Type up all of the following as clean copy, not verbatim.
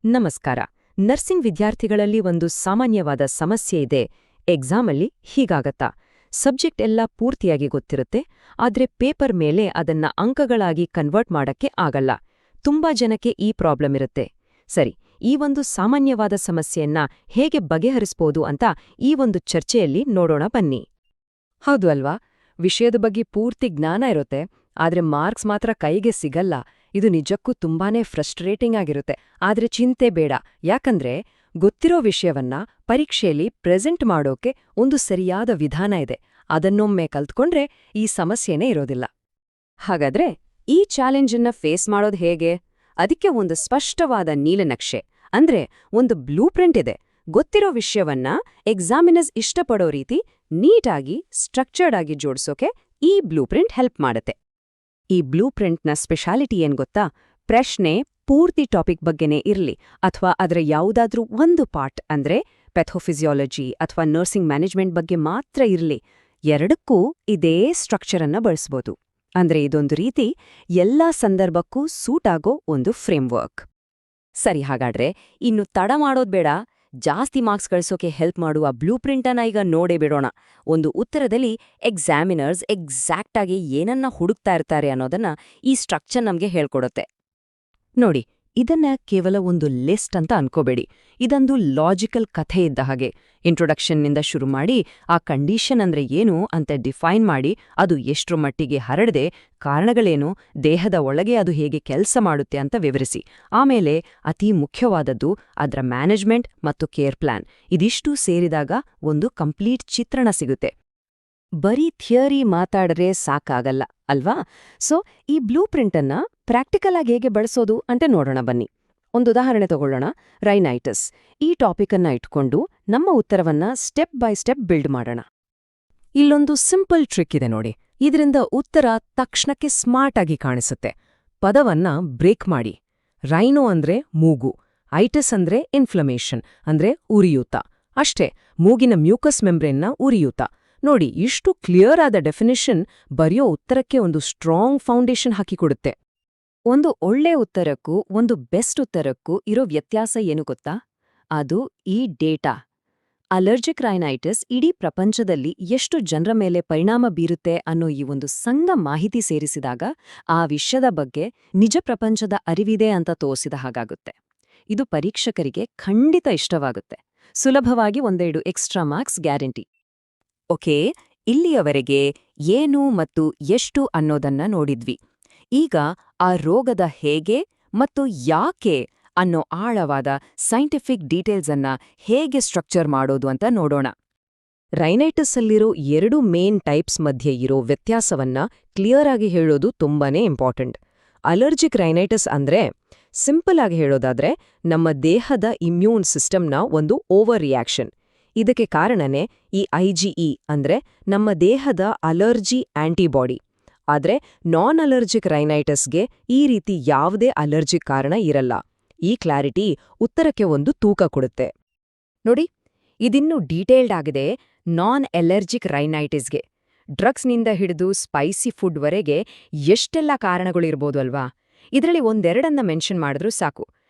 ನಮಸ್ಕಾರ. ನರ್ಸಿಂಗ್ ವಿದ್ಯಾರ್ಥಿಗಳಲ್ಲಿ ಒಂದು ಸಾಮಾನ್ಯವಾದ ಸಮಸ್ಯೆ ಇದೆ. ಎಕ್ಸಾಮಲ್ಲಿ ಹೀಗಾಗತ್ತಾ? ಸಬ್ಜೆಕ್ಟ್ ಎಲ್ಲ ಪೂರ್ತಿಯಾಗಿ ಗೊತ್ತಿರುತ್ತೆ, ಆದ್ರೆ ಪೇಪರ್ ಮೇಲೆ ಅದನ್ನ ಅಂಕಗಳಾಗಿ ಕನ್ವರ್ಟ್ ಮಾಡಕ್ಕೆ ಆಗಲ್ಲ. ತುಂಬಾ ಜನಕ್ಕೆ ಈ ಪ್ರಾಬ್ಲಮ್ ಇರುತ್ತೆ. ಸರಿ, ಈ ಒಂದು ಸಾಮಾನ್ಯವಾದ ಸಮಸ್ಯೆಯನ್ನ ಹೇಗೆ ಬಗೆಹರಿಸ್ಬೋದು ಅಂತ ಈ ಒಂದು ಚರ್ಚೆಯಲ್ಲಿ ನೋಡೋಣ ಬನ್ನಿ. ಹೌದು ಅಲ್ವಾ? ವಿಷಯದ ಬಗ್ಗೆ ಪೂರ್ತಿ ಜ್ಞಾನ ಇರುತ್ತೆ, ಆದ್ರೆ ಮಾರ್ಕ್ಸ್ ಮಾತ್ರ ಕೈಗೆ ಸಿಗಲ್ಲ. ಇದು ನಿಜಕ್ಕೂ ತುಂಬಾನೇ ಫ್ರಸ್ಟ್ರೇಟಿಂಗ್ ಆಗಿರುತ್ತೆ. ಆದ್ರೆ ಚಿಂತೆ ಬೇಡ, ಯಾಕಂದ್ರೆ ಗೊತ್ತಿರೋ ವಿಷಯವನ್ನ ಪರೀಕ್ಷೆಯಲ್ಲಿ ಪ್ರೆಸೆಂಟ್ ಮಾಡೋಕೆ ಒಂದು ಸರಿಯಾದ ವಿಧಾನ ಇದೆ. ಅದನ್ನೊಮ್ಮೆ ಕಲ್ತ್ಕೊಂಡ್ರೆ ಈ ಸಮಸ್ಯೆನೇ ಇರೋದಿಲ್ಲ. ಹಾಗಾದ್ರೆ ಈ ಚಾಲೆಂಜನ್ನ ಫೇಸ್ ಮಾಡೋದು ಹೇಗೆ? ಅದಕ್ಕೆ ಒಂದು ಸ್ಪಷ್ಟವಾದ ನೀಲನಕ್ಷೆ, ಅಂದ್ರೆ ಒಂದು ಬ್ಲೂ ಪ್ರಿಂಟ್ ಇದೆ. ಗೊತ್ತಿರೋ ವಿಷಯವನ್ನ ಎಕ್ಸಾಮಿನರ್ಸ್ ಇಷ್ಟಪಡೋ ರೀತಿ ನೀಟಾಗಿ ಸ್ಟ್ರಕ್ಚರ್ಡ್ ಆಗಿ ಜೋಡಿಸೋಕೆ ಈ ಬ್ಲೂ ಪ್ರಿಂಟ್ ಹೆಲ್ಪ್ ಮಾಡುತ್ತೆ. ಈ ಬ್ಲೂ ಪ್ರಿಂಟ್ನ ಸ್ಪೆಷಾಲಿಟಿ ಏನ್ ಗೊತ್ತಾ? ಪ್ರಶ್ನೆ ಪೂರ್ತಿ ಟಾಪಿಕ್ ಬಗ್ಗೆನೇ ಇರ್ಲಿ ಅಥವಾ ಅದರ ಯಾವುದಾದ್ರೂ ಒಂದು ಪಾರ್ಟ್ ಅಂದ್ರೆ ಪೆಥೋಫಿಸಿಯಾಲಜಿ ಅಥವಾ ನರ್ಸಿಂಗ್ ಮ್ಯಾನೇಜ್ಮೆಂಟ್ ಬಗ್ಗೆ ಮಾತ್ರ ಇರ್ಲಿ, ಎರಡಕ್ಕೂ ಇದೇ ಸ್ಟ್ರಕ್ಚರ್ ಅನ್ನ ಬಳಸ್ಬೋದು. ಅಂದ್ರೆ ಇದೊಂದು ರೀತಿ ಎಲ್ಲಾ ಸಂದರ್ಭಕ್ಕೂ ಸೂಟ್ ಆಗೋ ಒಂದು ಫ್ರೇಮ್ವರ್ಕ್. ಸರಿ, ಹಾಗಾದ್ರೆ ಇನ್ನು ತಡ ಮಾಡೋದ್ ಬೇಡ, ಜಾಸ್ತಿ ಮಾರ್ಕ್ಸ್ ಗಳಿಸೋಕೆ ಹೆಲ್ಪ್ ಮಾಡುವ ಬ್ಲೂ ಪ್ರಿಂಟನ್ನ ಈಗ ನೋಡೇ ಬಿಡೋಣ. ಒಂದು ಉತ್ತರದಲ್ಲಿ ಎಕ್ಸಾಮಿನರ್ಸ್ ಎಕ್ಸಾಕ್ಟ್ ಆಗಿ ಏನನ್ನ ಹುಡುಕ್ತಾ ಇರ್ತಾರೆ ಅನ್ನೋದನ್ನ ಈ ಸ್ಟ್ರಕ್ಚರ್ ನಮ್ಗೆ ಹೇಳ್ಕೊಡುತ್ತೆ. ನೋಡಿ, ಇದನ್ನ ಕೇವಲ ಒಂದು ಲಿಸ್ಟ್ ಅಂತ ಅನ್ಕೋಬೇಡಿ. ಇದೊಂದು ಲಾಜಿಕಲ್ ಕಥೆ ಇದ್ದ ಹಾಗೆ. ಇಂಟ್ರೊಡಕ್ಷನ್ನಿಂದ ಶುರು ಮಾಡಿ ಆ ಕಂಡೀಷನ್ ಅಂದ್ರೆ ಏನು ಅಂತ ಡಿಫೈನ್ ಮಾಡಿ, ಅದು ಎಷ್ಟ್ರ ಮಟ್ಟಿಗೆ ಹರಡದೆ, ಕಾರಣಗಳೇನು, ದೇಹದ ಒಳಗೆ ಅದು ಹೇಗೆ ಕೆಲಸ ಮಾಡುತ್ತೆ ಅಂತ ವಿವರಿಸಿ. ಆಮೇಲೆ ಅತಿ ಮುಖ್ಯವಾದದ್ದು ಅದರ ಮ್ಯಾನೇಜ್ಮೆಂಟ್ ಮತ್ತು ಕೇರ್ ಪ್ಲಾನ್. ಇದಿಷ್ಟು ಸೇರಿದಾಗ ಒಂದು ಕಂಪ್ಲೀಟ್ ಚಿತ್ರಣ ಸಿಗುತ್ತೆ. ಬರೀ ಥಿಯರಿ ಮಾತಾಡ್ರೆ ಸಾಕಾಗಲ್ಲ ಅಲ್ವಾ? ಸೊ ಈ ಬ್ಲೂ ಪ್ರಿಂಟನ್ನ ಪ್ರಾಕ್ಟಿಕಲ್ ಆಗಿ ಹೇಗೆ ಬಳಸೋದು ಅಂತ ನೋಡೋಣ ಬನ್ನಿ. ಒಂದು ಉದಾಹರಣೆ ತಗೊಳ್ಳೋಣ, ರೈನೈಟಿಸ್. ಈ ಟಾಪಿಕನ್ನ ಇಟ್ಕೊಂಡು ನಮ್ಮ ಉತ್ತರವನ್ನ ಸ್ಟೆಪ್ ಬೈ ಸ್ಟೆಪ್ ಬಿಲ್ಡ್ ಮಾಡೋಣ. ಇಲ್ಲೊಂದು ಸಿಂಪಲ್ ಟ್ರಿಕ್ ಇದೆ ನೋಡಿ. ಇದರಿಂದ ಉತ್ತರ ತಕ್ಷಣಕ್ಕೆ ಸ್ಮಾರ್ಟ್ ಆಗಿ ಕಾಣಿಸುತ್ತೆ. ಪದವನ್ನ ಬ್ರೇಕ್ ಮಾಡಿ. ರೈನೋ ಅಂದ್ರೆ ಮೂಗು, ಐಟಿಸ್ ಅಂದ್ರೆ ಇನ್ಫ್ಲಮೇಷನ್ ಅಂದ್ರೆ ಉರಿಯೂತ. ಅಷ್ಟೇ, ಮೂಗಿನ ಮ್ಯೂಕಸ್ ಮೆಂಬ್ರೇನ್ನ ಉರಿಯೂತ. ನೋಡಿ, ಇಷ್ಟು ಕ್ಲಿಯರ್ ಆದ ಡೆಫಿನಿಷನ್ ಬರೆಯೋ ಉತ್ತರಕ್ಕೆ ಒಂದು ಸ್ಟ್ರಾಂಗ್ ಫೌಂಡೇಶನ್ ಹಾಕಿಕೊಡುತ್ತೆ. ಒಂದು ಒಳ್ಳೆ ಉತ್ತರಕ್ಕೂ ಒಂದು ಬೆಸ್ಟ್ ಉತ್ತರಕ್ಕೂ ಇರೋ ವ್ಯತ್ಯಾಸ ಏನು ಗೊತ್ತಾ? ಅದು ಈ ಡೇಟಾ. ಅಲರ್ಜಿಕ್ ರೈನೈಟಿಸ್ ಇಡೀ ಪ್ರಪಂಚದಲ್ಲಿ ಎಷ್ಟು ಜನರ ಮೇಲೆ ಪರಿಣಾಮ ಬೀರುತ್ತೆ ಅನ್ನೋ ಈ ಒಂದು ಸಣ್ಣ ಮಾಹಿತಿ ಸೇರಿಸಿದಾಗ ಆ ವಿಷಯದ ಬಗ್ಗೆ ನಿಜ ಪ್ರಪಂಚದ ಅರಿವಿದೆ ಅಂತ ತೋರಿಸಿದ ಹಾಗಾಗುತ್ತೆ. ಇದು ಪರೀಕ್ಷಕರಿಗೆ ಖಂಡಿತ ಇಷ್ಟವಾಗುತ್ತೆ. ಸುಲಭವಾಗಿ ಒಂದೆರಡು ಎಕ್ಸ್ಟ್ರಾ ಮಾರ್ಕ್ಸ್ ಗ್ಯಾರಂಟಿ. ಓಕೆ, ಇಲ್ಲಿಯವರೆಗೆ ಏನು ಮತ್ತು ಎಷ್ಟು ಅನ್ನೋದನ್ನ ನೋಡಿದ್ವಿ. ಈಗ ಆ ರೋಗದ ಹೇಗೆ ಮತ್ತು ಯಾಕೆ ಅನ್ನೋ ಆಳವಾದ ಸೈಂಟಿಫಿಕ್ ಡೀಟೇಲ್ಸ್ ಅನ್ನ ಹೇಗೆ ಸ್ಟ್ರಕ್ಚರ್ ಮಾಡೋದು ಅಂತ ನೋಡೋಣ. ರೈನೈಟಿಸ್ ಅಲ್ಲಿರೋ ಎರಡು ಮೇನ್ ಟೈಪ್ಸ್ ಮಧ್ಯೆ ಇರೋ ವ್ಯತ್ಯಾಸವನ್ನ ಕ್ಲಿಯರ್ ಆಗಿ ಹೇಳೋದು ತುಂಬಾನೇ ಇಂಪಾರ್ಟೆಂಟ್. ಅಲರ್ಜಿಕ್ ರೈನೈಟಿಸ್ ಅಂದ್ರೆ, ಸಿಂಪಲ್ ಆಗಿ ಹೇಳೋದಾದ್ರೆ, ನಮ್ಮ ದೇಹದ ಇಮ್ಯೂನ್ ಸಿಸ್ಟಮ್ನ ಒಂದು ಓವರ್ ರಿಯಾಕ್ಷನ್. ಇದಕ್ಕೆ ಕಾರಣನೇ ಈ IgE ಅಂದ್ರೆ ನಮ್ಮ ದೇಹದ ಅಲರ್ಜಿ ಆಂಟಿಬಾಡಿ. ಆದ್ರೆ ನಾನ್ ಅಲರ್ಜಿಕ್ ರೈನೈಟಿಸ್ಗೆ ಈ ರೀತಿ ಯಾವುದೇ ಅಲರ್ಜಿ ಕಾರಣ ಇರಲ್ಲ. ಈ ಕ್ಲಾರಿಟಿ ಉತ್ತರಕ್ಕೆ ಒಂದು ತೂಕ ಕೊಡುತ್ತೆ. ನೋಡಿ, ಇದಿನ್ನೂ ಡೀಟೇಲ್ಡ್ ಆಗಿದೆ ನಾನ್ ಅಲರ್ಜಿಕ್ ರೈನೈಟಿಸ್ಗೆ. ಡ್ರಗ್ಸ್ನಿಂದ ಹಿಡಿದು ಸ್ಪೈಸಿ ಫುಡ್ವರೆಗೆ ಎಷ್ಟೆಲ್ಲ ಕಾರಣಗಳಿರ್ಬೋದು ಅಲ್ವಾ? ಇದರಲ್ಲಿ ಒಂದೆರಡನ್ನ ಮೆನ್ಷನ್ ಮಾಡಿದ್ರೂ ಸಾಕು.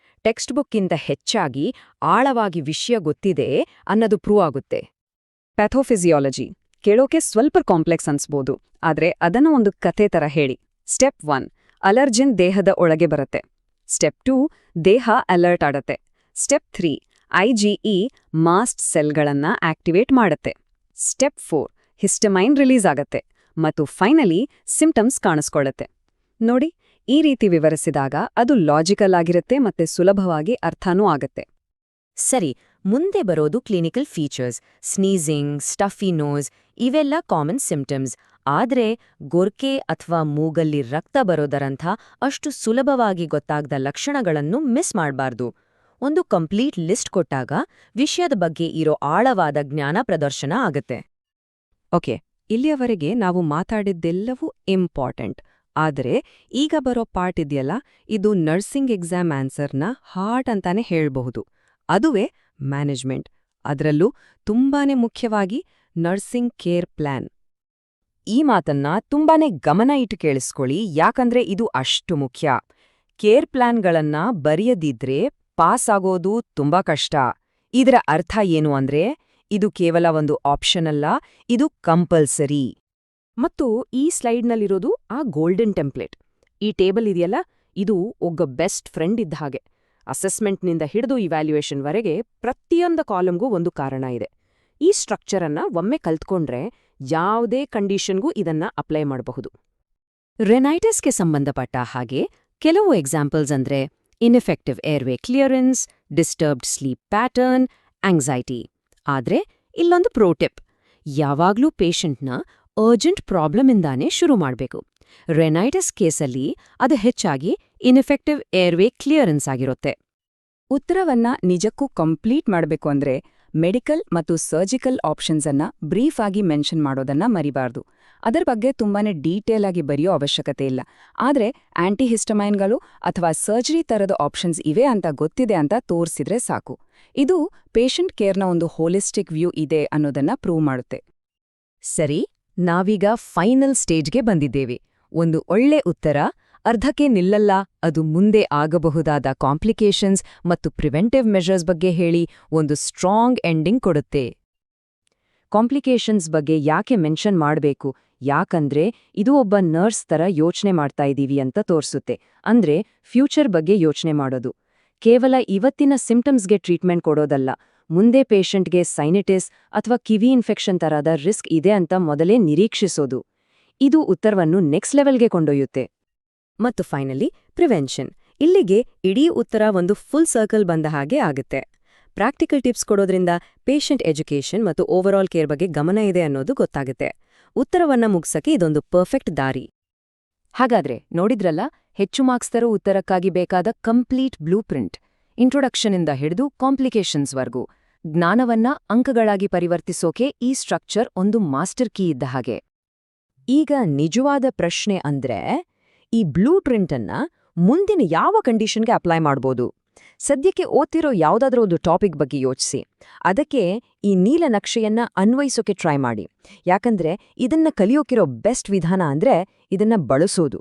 ಟೆಕ್ಸ್ಟ್ ಬುಕ್ಕಿಂದ ಹೆಚ್ಚಾಗಿ ಆಳವಾಗಿ ವಿಷಯ ಗೊತ್ತಿದೆ ಅನ್ನೋದು ಪ್ರೂವ್ ಆಗುತ್ತೆ. ಪ್ಯಾಥೋಫಿಸಿಯಾಲಜಿ ಕೇಳೋಕೆ ಸ್ವಲ್ಪ ಕಾಂಪ್ಲೆಕ್ಸ್ ಅನ್ಸ್ಬೋದು, ಆದ್ರೆ ಅದನ್ನ ಒಂದು ಕತೆ ತರ ಹೇಳಿ. ಸ್ಟೆಪ್ 1, ಅಲರ್ಜಿನ್ ದೇಹದ ಒಳಗೆ ಬರುತ್ತೆ. ಸ್ಟೆಪ್ 2, ದೇಹ ಅಲರ್ಟ್ ಆಡತ್ತೆ. ಸ್ಟೆಪ್ 3, IgE ಮಾಸ್ಟ್ ಸೆಲ್ಗಳನ್ನ ಆಕ್ಟಿವೇಟ್ ಮಾಡುತ್ತೆ. ಸ್ಟೆಪ್ 4, ಹಿಸ್ಟಮೈನ್ ರಿಲೀಸ್ ಆಗತ್ತೆ. ಮತ್ತು ಫೈನಲಿ ಸಿಂಪ್ಟಮ್ಸ್ ಕಾಣಿಸ್ಕೊಳ್ಳುತ್ತೆ. ನೋಡಿ, ಈ ರೀತಿ ವಿವರಿಸಿದಾಗ ಅದು ಲಾಜಿಕಲ್ ಆಗಿರುತ್ತೆ ಮತ್ತೆ ಸುಲಭವಾಗಿ ಅರ್ಥನೂ ಆಗತ್ತೆ. ಸರಿ, ಮುಂದೆ ಬರೋದು ಕ್ಲಿನಿಕಲ್ ಫೀಚರ್ಸ್. ಸ್ನೀಸಿಂಗ್, ಸ್ಟಫಿ ನೋಸ್ ಇವೆಲ್ಲ ಕಾಮನ್ ಸಿಂಪ್ಟಮ್ಸ್. ಆದ್ರೆ ಗೊರ್ಕೆ ಅಥವಾ ಮೂಗಲ್ಲಿ ರಕ್ತ ಬರೋದರಂಥ ಅಷ್ಟು ಸುಲಭವಾಗಿ ಗೊತ್ತಾಗದ ಲಕ್ಷಣಗಳನ್ನು ಮಿಸ್ ಮಾಡಬಾರ್ದು. ಒಂದು ಕಂಪ್ಲೀಟ್ ಲಿಸ್ಟ್ ಕೊಟ್ಟಾಗ ವಿಷಯದ ಬಗ್ಗೆ ಇರೋ ಆಳವಾದ ಜ್ಞಾನ ಪ್ರದರ್ಶನ ಆಗತ್ತೆ. ಓಕೆ, ಇಲ್ಲಿಯವರೆಗೆ ನಾವು ಮಾತಾಡಿದ್ದೆಲ್ಲವೂ ಇಂಪಾರ್ಟೆಂಟ್. ಆದರೆ ಈಗ ಬರೋ ಪಾರ್ಟ್ ಇದೆಯಲ್ಲ, ಇದು ನರ್ಸಿಂಗ್ ಎಕ್ಸಾಮ್ ಆನ್ಸರ್ನ ಹಾರ್ಟ್ ಅಂತಾನೆ ಹೇಳ್ಬಹುದು. ಅದುವೇ ಮ್ಯಾನೇಜ್ಮೆಂಟ್. ಅದರಲ್ಲೂ ತುಂಬಾನೇ ಮುಖ್ಯವಾಗಿ ನರ್ಸಿಂಗ್ ಕೇರ್ ಪ್ಲಾನ್. ಈ ಮಾತನ್ನ ತುಂಬಾನೇ ಗಮನ ಇಟ್ಟು ಕೇಳಿಸ್ಕೊಳ್ಳಿ, ಯಾಕಂದ್ರೆ ಇದು ಅಷ್ಟು ಮುಖ್ಯ. ಕೇರ್ ಪ್ಲಾನ್ಗಳನ್ನ ಬರೆಯದಿದ್ರೆ ಪಾಸ್ ಆಗೋದು ತುಂಬಾ ಕಷ್ಟ. ಇದರ ಅರ್ಥ ಏನು ಅಂದ್ರೆ ಇದು ಕೇವಲ ಒಂದು ಆಪ್ಷನ್ ಅಲ್ಲ, ಇದು ಕಂಪಲ್ಸರಿ. ಮತ್ತು ಈ ಸ್ಲೈಡ್ನಲ್ಲಿರೋದು ಆ ಗೋಲ್ಡನ್ ಟೆಂಪ್ಲೇಟ್. ಈ ಟೇಬಲ್ ಇದೆಯಲ್ಲ, ಇದು ಒಬ್ಬ ಬೆಸ್ಟ್ ಫ್ರೆಂಡ್ ಇದ್ದ ಹಾಗೆ. ಅಸೆಸ್ಮೆಂಟ್ನಿಂದ ಹಿಡಿದು ಇವ್ಯಾಲ್ಯೂಯೇಷನ್ವರೆಗೆ ಪ್ರತಿಯೊಂದು ಕಾಲಮ್ಗೂ ಒಂದು ಕಾರಣ ಇದೆ. ಈ ಸ್ಟ್ರಕ್ಚರ್ ಅನ್ನ ಒಮ್ಮೆ ಕಲ್ತ್ಕೊಂಡ್ರೆ ಯಾವುದೇ ಕಂಡೀಷನ್ಗೂ ಇದನ್ನ ಅಪ್ಲೈ ಮಾಡಬಹುದು. ರೆನೈಟಿಸ್ಗೆ ಸಂಬಂಧಪಟ್ಟ ಹಾಗೆ ಕೆಲವು ಎಕ್ಸಾಂಪಲ್ಸ್ ಅಂದ್ರೆ ineffective airway clearance, disturbed sleep pattern, anxiety. ಆದ್ರೆ ಇಲ್ಲೊಂದು ಪ್ರೋಟಿಪ್: ಯಾವಾಗ್ಲೂ ಪೇಷಂಟ್ನ ಅರ್ಜೆಂಟ್ ಪ್ರಾಬ್ಲಮಿಂದಾನೇ ಶುರು ಮಾಡಬೇಕು. ರೆನೈಟಿಸ್ ಕೇಸಲ್ಲಿ ಅದು ಹೆಚ್ಚಾಗಿ ಇನ್ಎಫೆಕ್ಟಿವ್ ಏರ್ವೇ ಕ್ಲಿಯರೆನ್ಸ್ ಆಗಿರುತ್ತೆ. ಉತ್ತರವನ್ನ ನಿಜಕ್ಕೂ ಕಂಪ್ಲೀಟ್ ಮಾಡಬೇಕು ಅಂದ್ರೆ ಮೆಡಿಕಲ್ ಮತ್ತು ಸರ್ಜಿಕಲ್ ಆಪ್ಷನ್ಸ್ ಅನ್ನ ಬ್ರೀಫ್ ಆಗಿ ಮೆನ್ಷನ್ ಮಾಡೋದನ್ನ ಮರಿಬಾರ್ದು. ಅದರ ಬಗ್ಗೆ ತುಂಬಾನೇ ಡೀಟೇಲ್ ಆಗಿ ಬರೆಯೋ ಅವಶ್ಯಕತೆ ಇಲ್ಲ. ಆದ್ರೆ ಆಂಟಿಹಿಸ್ಟಮೈನ್ಗಳು ಅಥವಾ ಸರ್ಜರಿ ತರದ ಆಪ್ಷನ್ಸ್ ಇವೆ ಅಂತ ಗೊತ್ತಿದೆ ಅಂತ ತೋರಿಸಿದ್ರೆ ಸಾಕು. ಇದು ಪೇಷಂಟ್ ಕೇರ್ನ ಒಂದು ಹೋಲಿಸ್ಟಿಕ್ ವ್ಯೂ ಇದೆ ಅನ್ನೋದನ್ನ ಪ್ರೂವ್ ಮಾಡುತ್ತೆ. ಸರಿ, ನಾವೀಗ ಫೈನಲ್ ಸ್ಟೇಜ್ಗೆ ಬಂದಿದ್ದೇವೆ. ಒಂದು ಒಳ್ಳೆ ಉತ್ತರ ಅರ್ಧಕ್ಕೆ ನಿಲ್ಲಲ್ಲ, ಅದು ಮುಂದೆ ಆಗಬಹುದಾದ ಕಾಂಪ್ಲಿಕೇಶನ್ಸ್ ಮತ್ತು ಪ್ರಿವೆಂಟಿವ್ ಮೆಷರ್ಸ್ ಬಗ್ಗೆ ಹೇಳಿ ಒಂದು ಸ್ಟ್ರಾಂಗ್ ಎಂಡಿಂಗ್ ಕೊಡುತ್ತೆ. ಕಾಂಪ್ಲಿಕೇಶನ್ಸ್ ಬಗ್ಗೆ ಯಾಕೆ ಮೆನ್ಷನ್ ಮಾಡಬೇಕು? ಯಾಕಂದ್ರೆ ಇದು ಒಬ್ಬ ನರ್ಸ್ ತರ ಯೋಚನೆ ಮಾಡ್ತಾ ಇದೀವಿ ಅಂತ ತೋರ್ಸುತ್ತೆ. ಅಂದ್ರೆ ಫ್ಯೂಚರ್ ಬಗ್ಗೆ ಯೋಚನೆ ಮಾಡೋದು. ಕೇವಲ ಇವತ್ತಿನ ಸಿಂಪ್ಟಮ್ಸ್ಗೆ ಟ್ರೀಟ್ಮೆಂಟ್ ಕೊಡೋದಲ್ಲ, ಮುಂದೆ ಪೇಷಂಟ್ಗೆ ಸೈನಿಟಿಸ್ ಅಥವಾ ಕಿವಿ ಇನ್ಫೆಕ್ಷನ್ ತರಹದ ರಿಸ್ಕ್ ಇದೆ ಅಂತ ಮೊದಲೇ ನಿರೀಕ್ಷಿಸೋದು. ಇದು ಉತ್ತರವನ್ನು ನೆಕ್ಸ್ಟ್ ಲೆವೆಲ್ಗೆ ಕೊಂಡೊಯ್ಯುತ್ತೆ. ಮತ್ತು ಫೈನಲಿ ಪ್ರಿವೆನ್ಷನ್. ಇಲ್ಲಿಗೆ ಇಡೀ ಉತ್ತರ ಒಂದು ಫುಲ್ ಸರ್ಕಲ್ ಬಂದ ಹಾಗೆ ಆಗುತ್ತೆ. ಪ್ರಾಕ್ಟಿಕಲ್ ಟಿಪ್ಸ್ ಕೊಡೋದ್ರಿಂದ ಪೇಷಂಟ್ ಎಜುಕೇಷನ್ ಮತ್ತು ಓವರಾಲ್ ಕೇರ್ ಬಗ್ಗೆ ಗಮನ ಇದೆ ಅನ್ನೋದು ಗೊತ್ತಾಗುತ್ತೆ. ಉತ್ತರವನ್ನ ಮುಗ್ಸಕ್ಕೆ ಇದೊಂದು ಪರ್ಫೆಕ್ಟ್ ದಾರಿ. ಹಾಗಾದ್ರೆ ನೋಡಿದ್ರಲ್ಲ, ಹೆಚ್ಚು ಮಾರ್ಕ್ಸ್ ತರೋ ಉತ್ತರಕ್ಕಾಗಿ ಬೇಕಾದ ಕಂಪ್ಲೀಟ್ ಬ್ಲೂ ಪ್ರಿಂಟ್. ಇಂಟ್ರೊಡಕ್ಷನ್ನಿಂದ ಹಿಡಿದು ಕಾಂಪ್ಲಿಕೇಶನ್ಸ್ವರೆಗೂ ಜ್ಞಾನವನ್ನ ಅಂಕಗಳಾಗಿ ಪರಿವರ್ತಿಸೋಕೆ ಈ ಸ್ಟ್ರಕ್ಚರ್ ಒಂದು ಮಾಸ್ಟರ್ ಕೀ ಇದ್ದ ಹಾಗೆ. ಈಗ ನಿಜವಾದ ಪ್ರಶ್ನೆ ಅಂದ್ರೆ, ಈ ಬ್ಲೂ ಪ್ರಿಂಟನ್ನ ಮುಂದಿನ ಯಾವ ಕಂಡೀಷನ್ಗೆ ಅಪ್ಲೈ ಮಾಡ್ಬೋದು? ಸದ್ಯಕ್ಕೆ ಓದ್ತಿರೋ ಯಾವುದಾದ್ರೂ ಒಂದು ಟಾಪಿಕ್ ಬಗ್ಗೆ ಯೋಚಿಸಿ. ಅದಕ್ಕೆ ಈ ನೀಲನಕ್ಷೆಯನ್ನ ಅನ್ವಯಿಸೋಕೆ ಟ್ರೈ ಮಾಡಿ. ಯಾಕಂದ್ರೆ ಇದನ್ನ ಕಲಿಯೋಕಿರೋ ಬೆಸ್ಟ್ ವಿಧಾನ ಅಂದ್ರೆ ಇದನ್ನ ಬಳಸೋದು.